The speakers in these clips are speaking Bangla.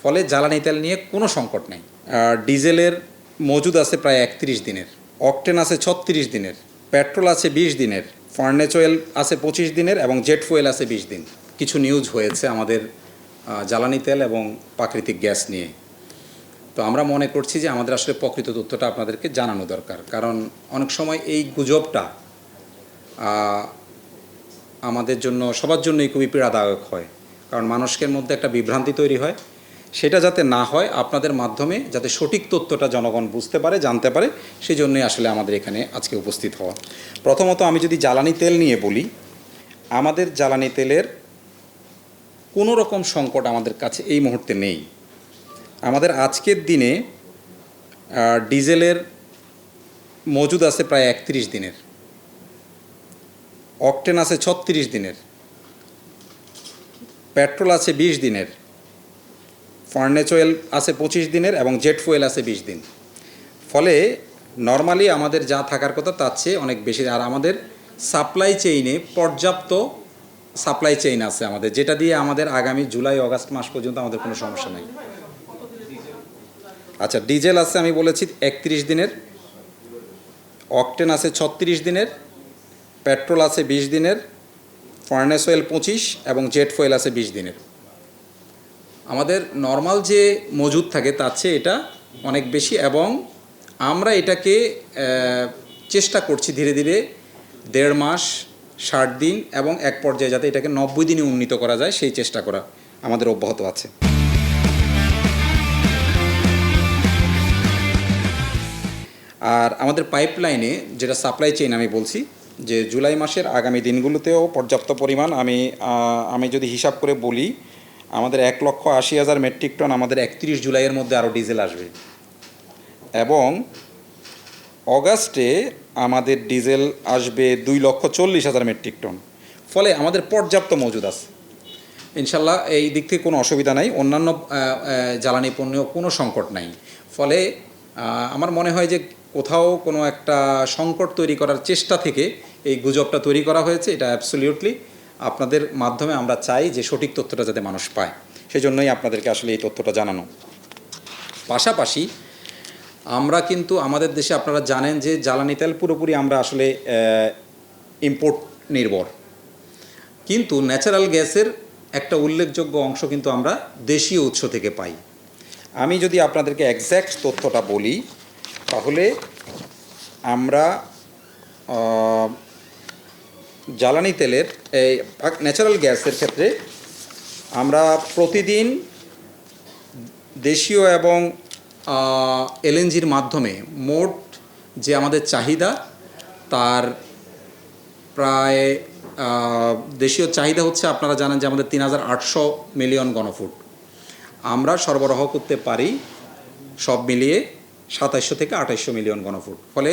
ফলে জ্বালানি তেল নিয়ে কোনো সংকট নেই। ডিজেলের মজুদ আছে প্রায় 31 দিনের, অকটেন আছে 36 দিনের, পেট্রোল আছে 20 দিনের, ফার্নেস অয়েল আছে 25 দিনের এবং জেট ফুয়েল আছে 20 দিন। কিছু নিউজ হয়েছে আমাদের জ্বালানি তেল এবং প্রাকৃতিক গ্যাস নিয়ে। তো আমরা মনে করছি যে আমাদের আসলে প্রকৃত তথ্যটা আপনাদেরকে জানানো দরকার, কারণ অনেক সময় এই গুজবটা আমাদের জন্য সবার জন্যই খুবই পীড়াদায়ক হয়, কারণ মানুষের মধ্যে একটা বিভ্রান্তি তৈরি হয়। সেটা যাতে না হয়, আপনাদের মাধ্যমে যাতে সঠিক তথ্যটা জনগণ বুঝতে পারে, জানতে পারে, সেই জন্যই আসলে আমাদের এখানে আজকে উপস্থিত হওয়া। প্রথমত আমি যদি জ্বালানি তেল নিয়ে বলি, আমাদের জ্বালানি তেলের কোনো রকম সংকট আমাদের কাছে এই মুহূর্তে নেই। আমাদের আজকের দিনে ডিজেলের মজুদ আছে প্রায় 31 দিনের, অকটেন আছে 36 দিনের, পেট্রোল আছে 20 দিনের, ফার্নেস অয়েল আছে 25 দিনের এবং জেট ফুয়েল আছে 20 দিন। ফলে নর্মালি আমাদের যা থাকার কথা তার চেয়ে অনেক বেশি। আর আমাদের সাপ্লাই চেইনে পর্যাপ্ত সাপ্লাই চেইন আছে আমাদের, যেটা দিয়ে আমাদের আগামী জুলাই আগস্ট মাস পর্যন্ত আমাদের কোনো সমস্যা নেই। আচ্ছা, ডিজেল আছে আমি বলেছি 31 দিনের, অকটেন আছে 36 দিনের, পেট্রোল আছে 20 দিনের, ফার্নেস অয়েল 25 এবং জেট ফুয়েল আছে 20 দিনের। আমাদের নর্মাল যে মজুদ থাকে তার চেয়ে এটা অনেক বেশি, এবং আমরা এটাকে চেষ্টা করছি ধীরে ধীরে 1.5 মাস, 60 দিন এবং এক পর্যায়ে যাতে এটাকে 90 দিনে উন্নীত করা যায়, সেই চেষ্টা করা আমাদের অব্যাহত আছে। আর আমাদের পাইপলাইনে যেটা সাপ্লাই চেইন আমি বলছি, যে জুলাই মাসের আগামী দিনগুলোতেও পর্যাপ্ত পরিমাণ আমি যদি হিসাব করে বলি, আমাদের 1,80,000 মেট্রিক টন আমাদের 31 জুলাইয়ের মধ্যে আরও ডিজেল আসবে, এবং অগাস্টে আমাদের ডিজেল আসবে 2,40,000 মেট্রিক টন। ফলে আমাদের পর্যাপ্ত মজুদ আছে ইনশাল্লাহ, এই দিক থেকে কোনো অসুবিধা নাই। অন্যান্য জ্বালানি পণ্যেও কোনো সংকট নাই। ফলে আমার মনে হয় যে কোথাও কোনো একটা সংকট তৈরি করার চেষ্টা থেকে এই গুজবটা তৈরি করা হয়েছে। এটা অ্যাবসলিউটলি আপনাদের মাধ্যমে আমরা চাই যে সঠিক তথ্যটা যাতে মানুষ পায়, সেই জন্যই আপনাদেরকে আসলে এই তথ্যটা জানানো। পাশাপাশি আমরা কিন্তু আমাদের দেশে আপনারা জানেন যে জ্বালানি তেল পুরোপুরি আমরা আসলে ইম্পোর্ট নির্ভর, কিন্তু ন্যাচারাল গ্যাসের একটা উল্লেখযোগ্য অংশ কিন্তু আমরা দেশীয় উৎস থেকে পাই। আমি যদি আপনাদেরকে এক্স্যাক্ট তথ্যটা বলি, তাহলে আমরা জ্বালানি তেলের এই ন্যাচারাল গ্যাসের ক্ষেত্রে আমরা প্রতিদিন দেশীয় এবং এলএনজির মাধ্যমে মোট যে আমাদের চাহিদা, তার প্রায় দেশীয় চাহিদা হচ্ছে, আপনারা জানেন যে আমাদের 3,800 মিলিয়ন ঘনফুট, আমরা সরবরাহ করতে পারি সব মিলিয়ে 2700 থেকে 2800 মিলিয়ন ঘনফুট। ফলে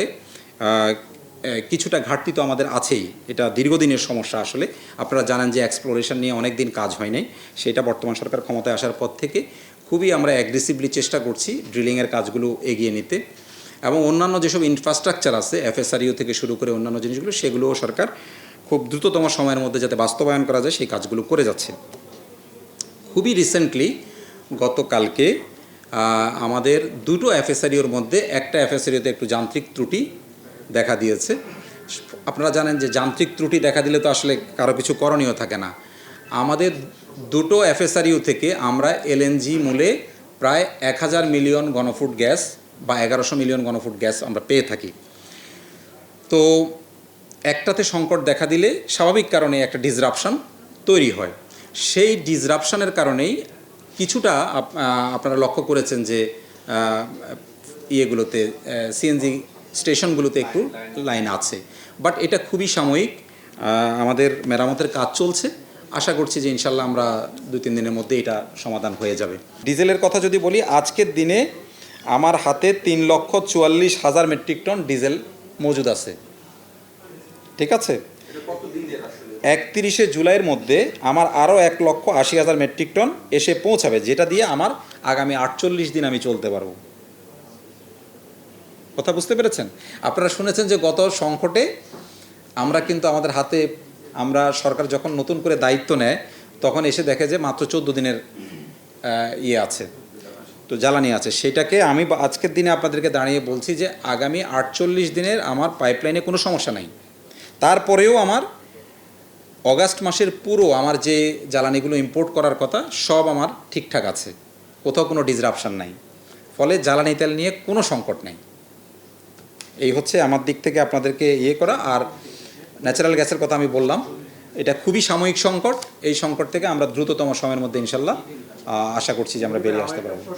কিছুটা ঘাটতি তো আমাদের আছেই, এটা দীর্ঘদিনের সমস্যা। আসলে আপনারা জানেন যে এক্সপ্লোরেশন নিয়ে অনেক দিন কাজ হয় নাই, সেটা বর্তমান সরকার ক্ষমতায় আসার পর থেকে খুবই আমরা অ্যাগ্রেসিভলি চেষ্টা করছি ড্রিলিংয়ের কাজগুলো এগিয়ে নিতে, এবং অন্যান্য যেসব ইনফ্রাস্ট্রাকচার আছে এফএসআরইউ থেকে শুরু করে অন্যান্য জিনিসগুলো, সেগুলোও সরকার খুব দ্রুততম সময়ের মধ্যে যাতে বাস্তবায়ন করা যায় সেই কাজগুলো করে যাচ্ছে। খুবই রিসেন্টলি গতকালকে আমাদের দুটো এফএসআরইউর মধ্যে একটা এফএসআরইউতে একটু যান্ত্রিক ত্রুটি দেখা দিয়েছে। আপনারা জানেন যে যান্ত্রিক ত্রুটি দেখা দিলে তো আসলে কারো কিছু করণীয় থাকে না। আমাদের দুটো এফএসআরইউ থেকে আমরা এলএনজি মূলে প্রায় 1,000 মিলিয়ন ঘনফুট গ্যাস বা 1100 মিলিয়ন ঘনফুট গ্যাস আমরা পেয়ে থাকি। তো একটাতে সংকট দেখা দিলে স্বাভাবিক কারণে একটা ডিসরাপশন তৈরি হয়। সেই ডিসরাপশনের কারণেই কিছুটা আপনারা লক্ষ্য করেছেন যে ইয়েগুলোতে সিএনজি স্টেশনগুলোতে একটু লাইন আছে, বাট এটা খুবই সাময়িক। আমাদের মেরামতের কাজ চলছে, আশা করছি যে ইনশাল্লাহ আমরা 2-3 দিনের মধ্যে এটা সমাধান হয়ে যাবে। ডিজেলের কথা যদি বলি, আজকের দিনে আমার হাতে 3,44,000 মেট্রিক টন ডিজেল মজুদ আছে, ঠিক আছে। 31শে জুলাইয়ের মধ্যে আমার আরও 1,80,000 মেট্রিক টন এসে পৌঁছাবে, যেটা দিয়ে আমার আগামী 48 দিন আমি চলতে পারবো। কথা বুঝতে পেরেছেন? আপনারা শুনেছেন যে গত সংকটে আমরা কিন্তু আমাদের হাতে, আমরা সরকার যখন নতুন করে দায়িত্ব নেয় তখন এসে দেখে যে মাত্র 14 দিনের আছে। তো জ্বালানি আছে, সেটাকে আমি আজকের দিনে আপনাদেরকে দাঁড়িয়ে বলছি যে আগামী 48 দিনের আমার পাইপলাইনে কোনো সমস্যা নাই। তারপরেও আমার অগাস্ট মাসের পুরো আমার যে জ্বালানিগুলো ইম্পোর্ট করার কথা সব আমার ঠিকঠাক আছে, কোথাও কোনো ডিসরাপশান নাই, ফলে জ্বালানি তেল নিয়ে কোনো সংকট নেই। এই হচ্ছে আমার দিক থেকে আপনাদেরকে করা। আর ন্যাচারাল গ্যাসের কথা আমি বললাম, এটা খুবই সাময়িক সংকট। এই সংকট থেকে আমরা দ্রুততম সময়ের মধ্যে ইনশাল্লাহ আশা করছি যে আমরা বেরিয়ে আসতে পারবো।